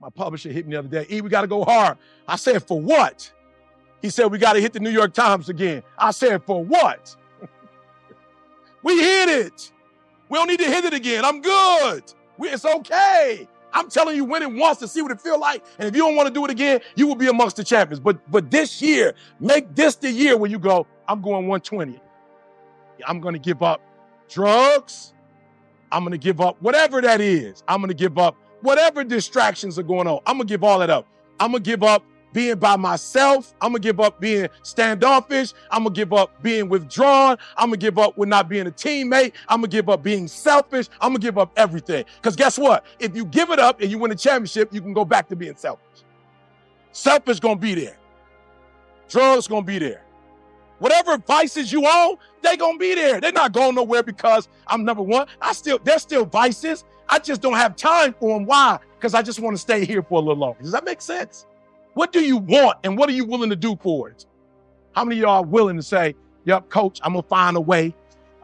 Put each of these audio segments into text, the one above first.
My publisher hit me the other day. We got to go hard. I said, for what? He said, we got to hit the New York Times again. I said, for what? We hit it. We don't need to hit it again. I'm good. It's okay. I'm telling you, win it once to see what it feels like. And if you don't want to do it again, you will be amongst the champions. But this year, make this the year where you go, I'm going 120. I'm going to give up drugs. I'm going to give up whatever that is. I'm going to give up whatever distractions are going on. I'm going to give all that up. I'm going to give up being by myself. I'm going to give up being standoffish. I'm going to give up being withdrawn. I'm going to give up with not being a teammate. I'm going to give up being selfish. I'm going to give up everything. Because guess what? If you give it up and you win a championship, you can go back to being selfish. Selfish going to be there. Drugs going to be there. Whatever vices you own, they going to be there. They're not going nowhere because I'm number one. There's still vices. I just don't have time for them. Why? Because I just want to stay here for a little longer. Does that make sense? What do you want and what are you willing to do for it? How many of y'all are willing to say, yep, coach, I'm going to find a way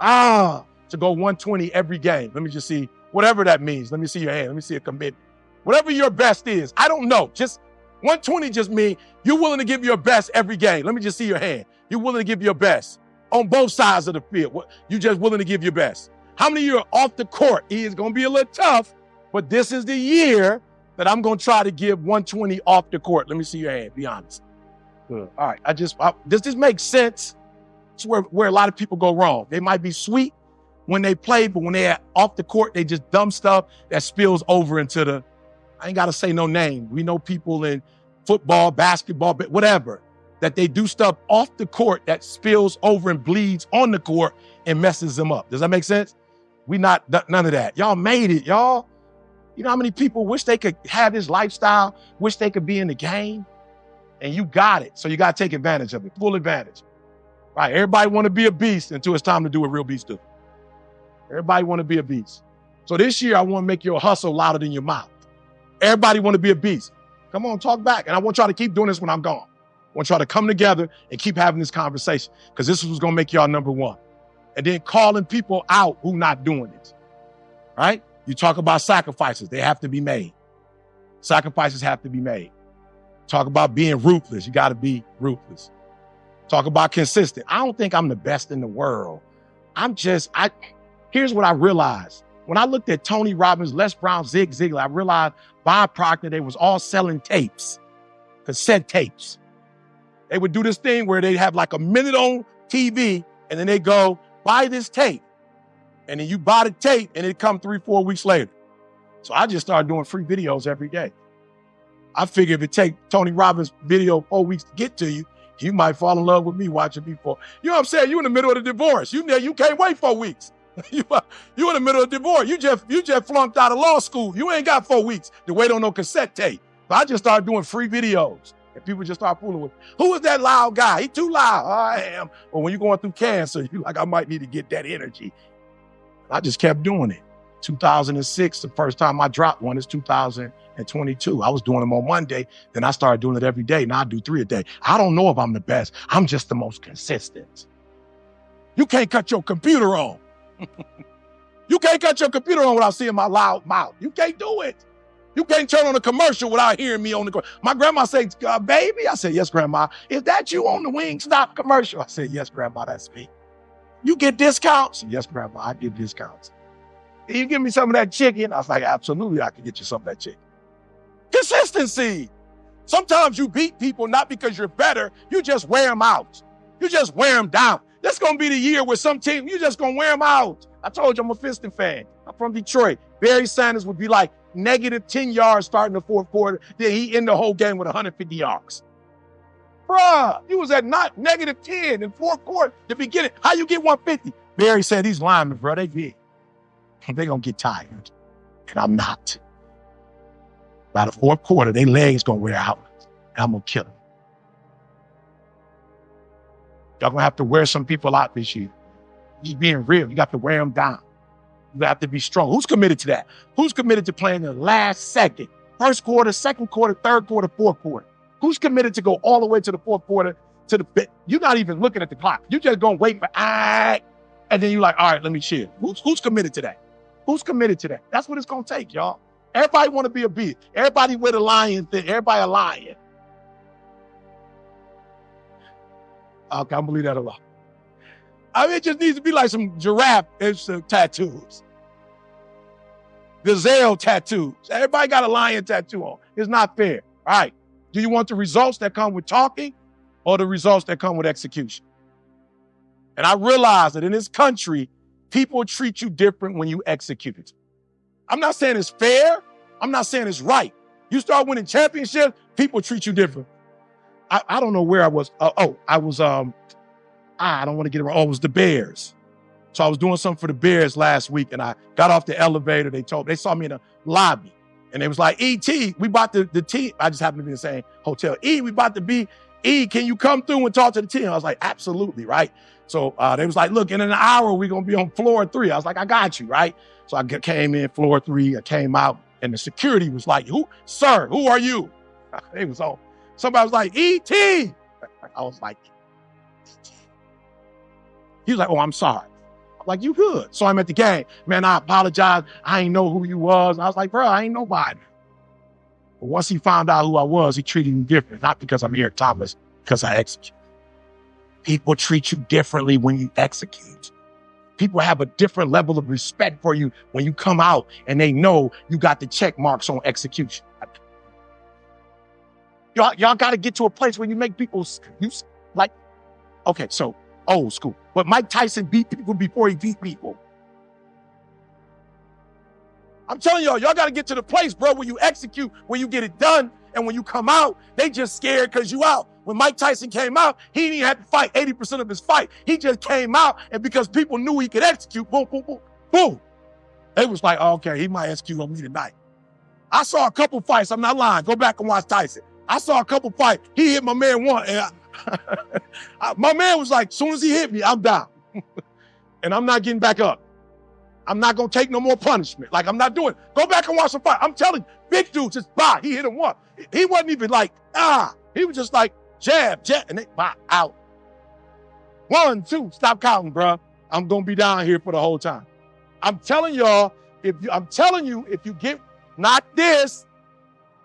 to go 120 every game? Let me just see, whatever that means. Let me see your hand. Let me see a commitment. Whatever your best is. I don't know. Just 120 just means you're willing to give your best every game. Let me just see your hand. You're willing to give your best on both sides of the field. You're just willing to give your best. How many of you are off the court? It is going to be a little tough, but this is the year that I'm going to try to give 120 off the court. Let me see your hand. Be honest. Good. All right. Does this make sense? It's where a lot of people go wrong. They might be sweet when they play, but when they're off the court, they just dumb stuff that spills over into I ain't got to say no name. We know people in football, basketball, whatever, that they do stuff off the court that spills over and bleeds on the court and messes them up. Does that make sense? We not none of that. Y'all made it, y'all. You know how many people wish they could have this lifestyle, wish they could be in the game? And you got it. So you got to take advantage of it, full advantage. Right? Everybody want to be a beast until it's time to do what real beasts do. Everybody want to be a beast. So this year, I want to make your hustle louder than your mouth. Everybody want to be a beast. Come on, talk back. And I want y'all to keep doing this when I'm gone. I want y'all to come together and keep having this conversation because this is what's going to make y'all number one. And then calling people out who not doing it. Right? You talk about sacrifices. They have to be made. Sacrifices have to be made. Talk about being ruthless. You got to be ruthless. Talk about consistent. I don't think I'm the best in the world. Here's what I realized. When I looked at Tony Robbins, Les Brown, Zig Ziglar, I realized Bob Proctor, they was all selling tapes, cassette tapes. They would do this thing where they'd have like a minute on TV and then they go, buy this tape. And then you buy the tape and it come 3-4 weeks later. So I just started doing free videos every day. I figure if it take Tony Robbins video 4 weeks to get to you, you might fall in love with me watching me for, you know what I'm saying? You in the middle of the divorce. You can't wait 4 weeks. You in the middle of the divorce. You just flunked out of law school. You ain't got 4 weeks to wait on no cassette tape. But I just started doing free videos. And people just start fooling with me. Who is that loud guy? He too loud. I am. But when you're going through cancer, you're like, I might need to get that energy. I just kept doing it. 2006, the first time I dropped one is 2022. I was doing them on Monday. Then I started doing it every day. Now I do 3 a day. I don't know if I'm the best. I'm just the most consistent. You can't cut your computer on. You can't cut your computer on without seeing my loud mouth. You can't do it. You can't turn on a commercial without hearing me on the commercial. My grandma said, baby. I said, yes, grandma. Is that you on the Wingstop commercial? I said, yes, grandma, that's me. You get discounts? Yes, grandma, I get discounts. Can you give me some of that chicken? I was like, absolutely, I can get you some of that chicken. Consistency. Sometimes you beat people not because you're better. You just wear them out. You just wear them down. This going to be the year with some team, you just going to wear them out. I told you I'm a Piston fan. I'm from Detroit. Barry Sanders would be like -10 yards starting the fourth quarter. Then he end the whole game with 150 yards. Bruh, you was at -10 in fourth quarter, the beginning. How you get 150? Barry said, these linemen, bro, they big. They gonna get tired. And I'm not. By the fourth quarter, their legs gonna wear out. And I'm gonna kill them. Y'all gonna have to wear some people out this year. Just being real, you got to wear them down. You have to be strong. Who's committed to that? Who's committed to playing the last second? First quarter, second quarter, third quarter, fourth quarter. Who's committed to go all the way to the fourth quarter, to the bit? You're not even looking at the clock. You just gonna wait for, and then you're like, all right, let me chill. Who's committed to that? Who's committed to that? That's what it's gonna take, y'all. Everybody want to be a bee. Everybody with a lion thing. Everybody a lion. Okay, I'm gonna leave that alone. I mean, it just needs to be like some giraffe and some tattoos. Gazelle tattoos. Everybody got a lion tattoo on. It's not fair. All right. Do you want the results that come with talking or the results that come with execution? And I realize that in this country, people treat you different when you execute it. I'm not saying it's fair. I'm not saying it's right. You start winning championships, people treat you different. I don't know where I was. I was, I don't want to get it wrong. Oh, it was the Bears. So I was doing something for the Bears last week and I got off the elevator. They saw me in a lobby and they was like, E.T., we about the team. I just happened to be in the same hotel. We about to be, can you come through and talk to the team? I was like, absolutely, right? So they was like, look, in an hour, we're going to be on floor 3. I was like, I got you, right? So I came in floor 3, I came out and the security was like, sir, who are you? It was on. Somebody was like, E.T. I was like, E.T. He was like, oh, I'm sorry. I'm like, you good. So I'm at the game. Man, I apologize. I ain't know who you was. I was like, bro, I ain't nobody. But once he found out who I was, he treated me different. Not because I'm Eric Thomas, because I execute. People treat you differently when you execute. People have a different level of respect for you when you come out and they know you got the check marks on execution. Y'all got to get to a place where you make people, like, okay, so old school. But Mike Tyson beat people before he beat people. I'm telling y'all got to get to the place, bro, where you execute, where you get it done. And when you come out, they just scared because you out. When Mike Tyson came out, he didn't even have to fight 80% of his fight. He just came out, and because people knew he could execute, boom, boom, boom, boom. They was like, oh, okay, he might execute on me tonight. I saw a couple fights. I'm not lying. Go back and watch Tyson. I saw a couple fights. He hit my man one. And my man was like, as soon as he hit me, I'm down. And I'm not getting back up. I'm not going to take no more punishment. Like, I'm not doing it. Go back and watch the fight. I'm telling you, big dude just, bye. He hit him one. He wasn't even like, He was just like, jab, and they, bye, out. 1, 2, stop counting, bro. I'm going to be down here for the whole time. I'm telling y'all, if you get, not this,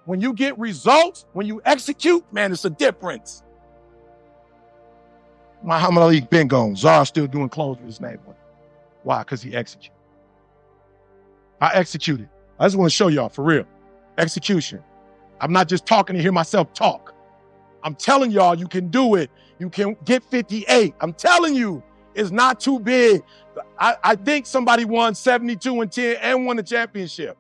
when you get results, when you execute, man, it's a difference. Muhammad Ali been gone. Czar still doing clothes with his name on it. Why? Because he executed. I executed. I just want to show y'all, for real. Execution. I'm not just talking to hear myself talk. I'm telling y'all, you can do it. You can get 58. I'm telling you, it's not too big. I think somebody won 72-10 and won the championship.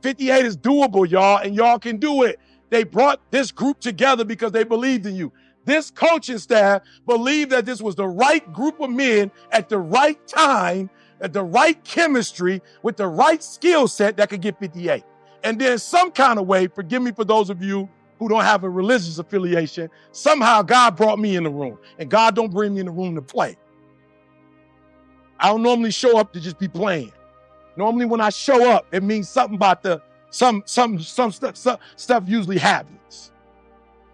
58 is doable, y'all, and y'all can do it. They brought this group together because they believed in you. This coaching staff believed that this was the right group of men at the right time, at the right chemistry, with the right skill set that could get 58. And then some kind of way, forgive me for those of you who don't have a religious affiliation, somehow God brought me in the room. And God don't bring me in the room to play. I don't normally show up to just be playing. Normally when I show up, it means something about some stuff usually happens.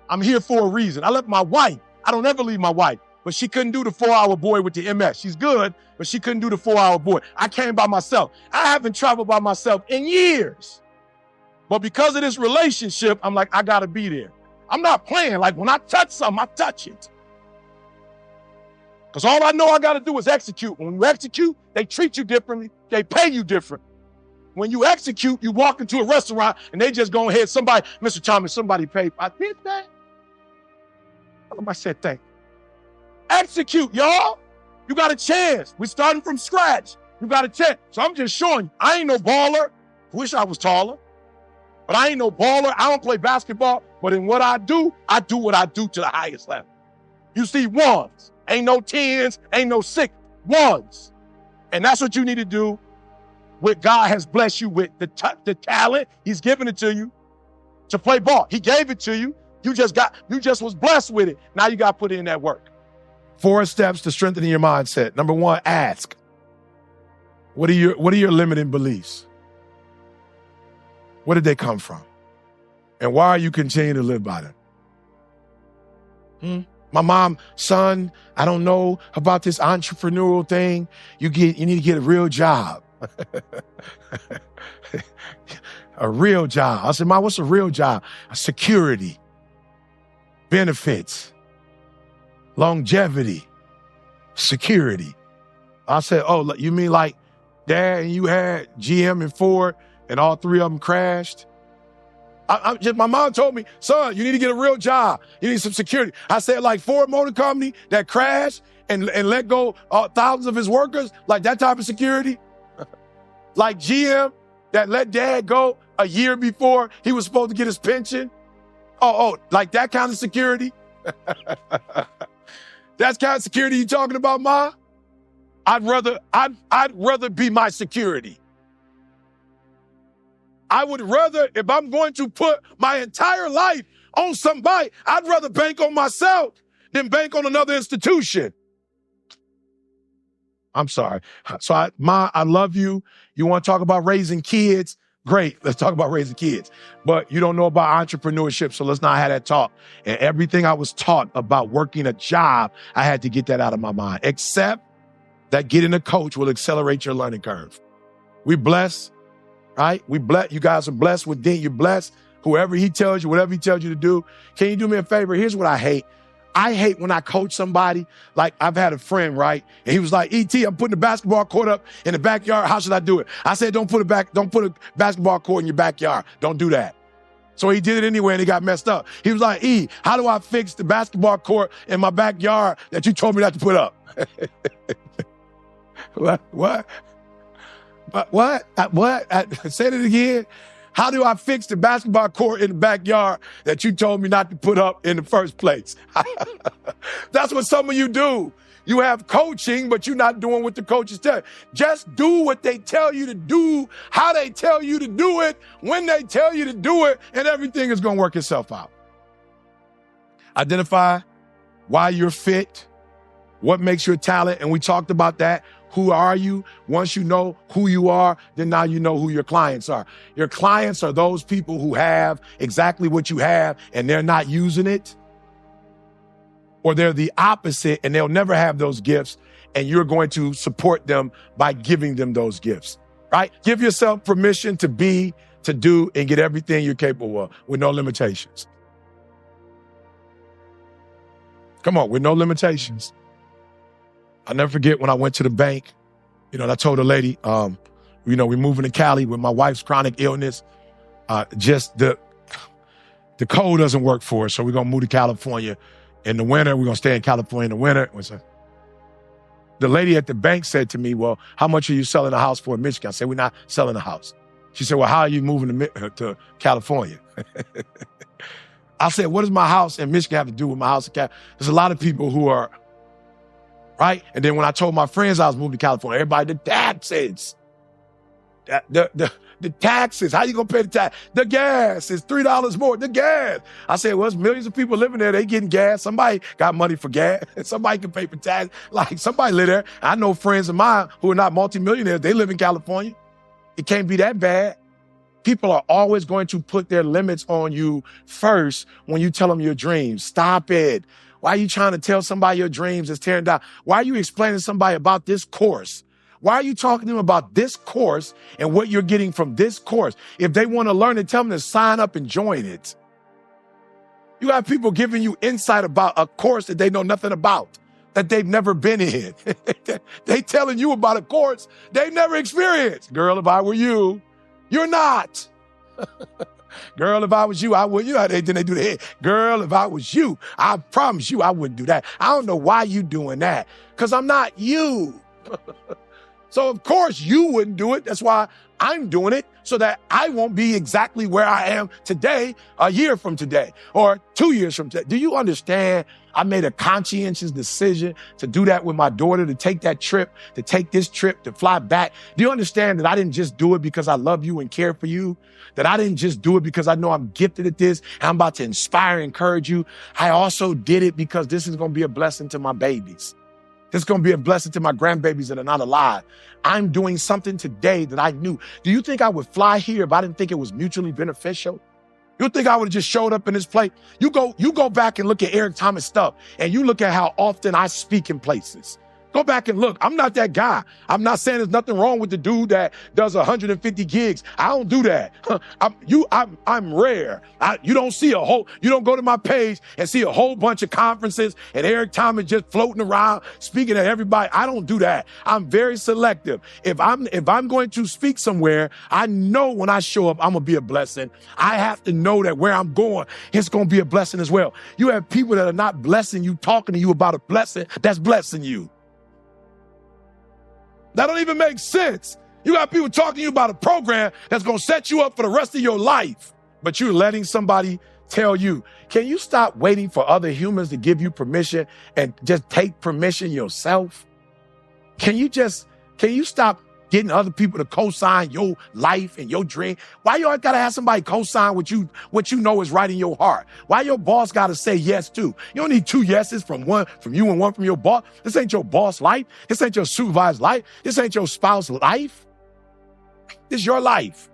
I'm here for a reason. I left my wife. I don't ever leave my wife, but she couldn't do the 4-hour boy with the MS. She's good, but she couldn't do the 4-hour boy. I came by myself. I haven't traveled by myself in years. But because of this relationship, I'm like, I gotta be there. I'm not playing. Like when I touch something, I touch it. Because all I know I gotta do is execute. When you execute, they treat you differently. They pay you different. When you execute, you walk into a restaurant and they just go ahead, somebody, Mr. Thomas, somebody paid. I did that. I said, thank you. Execute, y'all. You got a chance. We're starting from scratch. You got a chance. So I'm just showing you, I ain't no baller. Wish I was taller. But I ain't no baller. I don't play basketball. But in what I do what I do to the highest level. You see ones. Ain't no 10s, ain't no 6, ones. And that's what you need to do. What God has blessed you with, the talent, he's given it to you to play ball. He gave it to you. You just was blessed with it. Now you got to put in that work. 4 steps to strengthening your mindset. Number 1, ask. What are your limiting beliefs? Where did they come from? And why are you continuing to live by them? My mom, son, I don't know about this entrepreneurial thing. You need to get a real job. A real job. I said, Ma, what's a real job? Security, benefits, longevity, security. I said, oh, you mean like Dad and you had GM and Ford and all three of them crashed? My mom told me, son, you need to get a real job. You need some security. I said, like Ford Motor Company that crashed and let go thousands of his workers, like that type of security. Like GM that let Dad go a year before he was supposed to get his pension. Like that kind of security. That's kind of security you talking about, Ma? I'd rather be my security. I would rather, if I'm going to put my entire life on somebody, I'd rather bank on myself than bank on another institution. I'm sorry. So Ma, I love you. You want to talk about raising kids? Great. Let's talk about raising kids. But you don't know about entrepreneurship, so let's not have that talk. And everything I was taught about working a job, I had to get that out of my mind, except that getting a coach will accelerate your learning curve. We bless, right? You guys are blessed with Dean. You're blessed. Whoever he tells you, whatever he tells you to do. Can you do me a favor? Here's what I hate. I hate when I coach somebody. Like I've had a friend, right? And he was like, E.T., I'm putting a basketball court up in the backyard. How should I do it? I said, don't put a basketball court in your backyard. Don't do that. So he did it anyway and it got messed up. He was like, E, how do I fix the basketball court in my backyard that you told me not to put up? What? Say it again. How do I fix the basketball court in the backyard that you told me not to put up in the first place? That's what some of you do. You have coaching, but you're not doing what the coaches tell you. Just do what they tell you to do, how they tell you to do it, when they tell you to do it, and everything is going to work itself out. Identify why you're fit, what makes you a talent, and we talked about that. Who are you? Once you know who you are, then now you know who your clients are. Your clients are those people who have exactly what you have and they're not using it. Or they're the opposite and they'll never have those gifts and you're going to support them by giving them those gifts, right? Give yourself permission to be, to do, and get everything you're capable of with no limitations. Come on, with no limitations. I'll never forget when I went to the bank, and I told the lady, we're moving to Cali with my wife's chronic illness. Just the code doesn't work for us. So we're going to move to California in the winter. We're going to stay in California in the winter. The lady at the bank said to me, well, how much are you selling a house for in Michigan? I said, we're not selling a house. She said, well, how are you moving to California? I said, what does my house in Michigan have to do with my house in California? There's a lot of people who are, right? And then when I told my friends I was moving to California, everybody, the taxes, the taxes, how you gonna pay the tax? The gas is $3 more, the gas. I said, well, there's millions of people living there, they getting gas. Somebody got money for gas. Somebody can pay for tax. Like somebody live there. I know friends of mine who are not multimillionaires, they live in California. It can't be that bad. People are always going to put their limits on you first when you tell them your dreams. Stop it. Why are you trying to tell somebody your dreams is tearing down? Why are you explaining to somebody about this course? Why are you talking to them about this course and what you're getting from this course? If they want to learn it, tell them to sign up and join it. You have people giving you insight about a course that they know nothing about, that they've never been in. They telling you about a course they've never experienced. Girl, if I were you, you're not. Girl, if I was you, I wouldn't. Then they do the head. Girl, if I was you, I promise you I wouldn't do that. I don't know why you doing that, because I'm not you. So of course you wouldn't do it. That's why I'm doing it, so that I won't be exactly where I am today, a year from today, or 2 years from today. Do you understand? I made a conscientious decision to do that with my daughter, to take that trip, to take this trip, to fly back. Do you understand that I didn't just do it because I love you and care for you? That I didn't just do it because I know I'm gifted at this and I'm about to inspire and encourage you. I also did it because this is going to be a blessing to my babies. This is going to be a blessing to my grandbabies that are not alive. I'm doing something today that I knew. Do you think I would fly here if I didn't think it was mutually beneficial? You think I would have just showed up in this place? You go back and look at Eric Thomas stuff and you look at how often I speak in places. Go back and look. I'm not that guy. I'm not saying there's nothing wrong with the dude that does 150 gigs. I don't do that. I'm rare. You don't go to my page and see a whole bunch of conferences and Eric Thomas just floating around speaking to everybody. I don't do that. I'm very selective. If I'm going to speak somewhere, I know when I show up, I'm going to be a blessing. I have to know that where I'm going, it's going to be a blessing as well. You have people that are not blessing you, talking to you about a blessing that's blessing you. That don't even make sense. You got people talking to you about a program that's going to set you up for the rest of your life, but you're letting somebody tell you, can you stop waiting for other humans to give you permission and just take permission yourself? Can you stop getting other people to co-sign your life and your dream? Why you always got to have somebody co-sign what you know is right in your heart? Why your boss got to say yes too? You don't need two yeses from you and one from your boss. This ain't your boss life. This ain't your supervisor's life. This ain't your spouse's life. This is your life.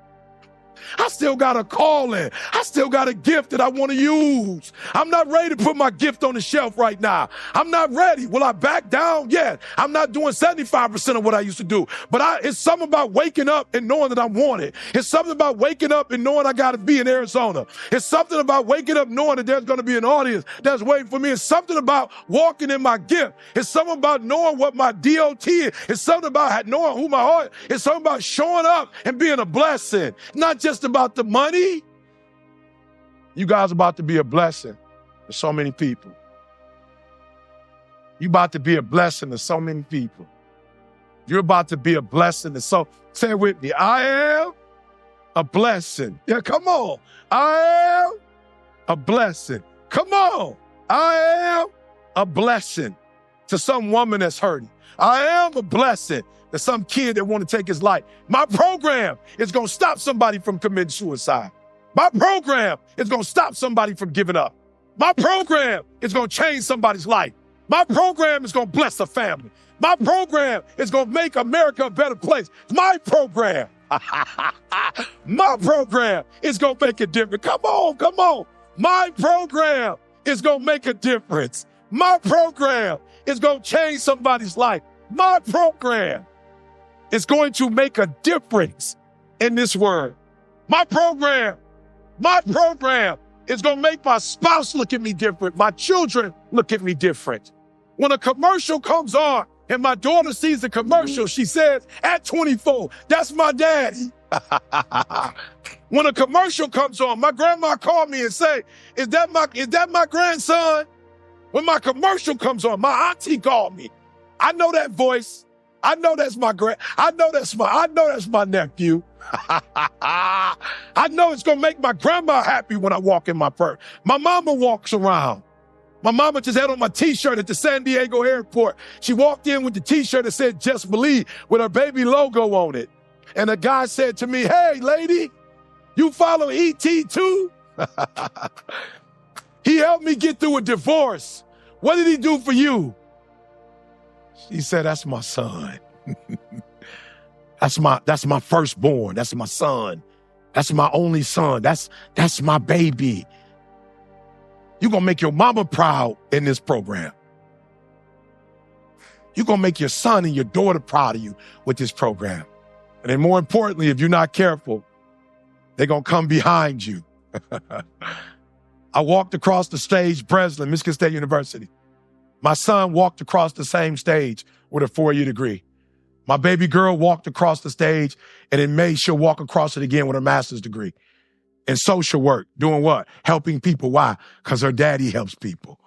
I still got a calling. I still got a gift that I want to use. I'm not ready to put my gift on the shelf right now. I'm not ready. Will I back down? Yeah. I'm not doing 75% of what I used to do. But it's something about waking up and knowing that I'm wanted. It's something about waking up and knowing I got to be in Arizona. It's something about waking up knowing that there's going to be an audience that's waiting for me. It's something about walking in my gift. It's something about knowing what my DOT is. It's something about knowing who my heart is. It's something about showing up and being a blessing. Not just about the money. You guys are about to be a blessing to so many people. You're about to be a blessing to so many people. You're about to be a blessing to say it with me. I am a blessing. Yeah, come on. I am a blessing. Come on. I am a blessing to some woman that's hurting. I am a blessing to some kid that want to take his life. My program is going to stop somebody from committing suicide. My program is going to stop somebody from giving up. My program is going to change somebody's life. My program is going to bless a family. My program is going to make America a better place. My program. My program is going to make a difference. Come on. My program is going to make a difference. My program is going to change somebody's life. My program is going to make a difference in this world. My program is going to make my spouse look at me different. My children look at me different. When a commercial comes on and my daughter sees the commercial, she says, at 24, that's my daddy. When a commercial comes on, my grandma called me and say, is that my grandson? When my commercial comes on, my auntie called me. I know that voice. I know that's my nephew. I know it's going to make my grandma happy when I walk in my purse. My mama walks around. My mama just had on my t-shirt at the San Diego airport. She walked in with the t-shirt that said, "Just Believe," with her baby logo on it. And a guy said to me, "Hey, lady, you follow E.T. too?" He helped me get through a divorce. What did he do for you? She said, "That's my son." That's my firstborn. That's my son. That's my only son. That's my baby. You're going to make your mama proud in this program. You're going to make your son and your daughter proud of you with this program. And then more importantly, if you're not careful, they're going to come behind you. I walked across the stage, Breslin, Michigan State University. My son walked across the same stage with a 4-year degree. My baby girl walked across the stage, and in May, she'll walk across it again with her master's degree in social work. Doing what? Helping people. Why? Because her daddy helps people.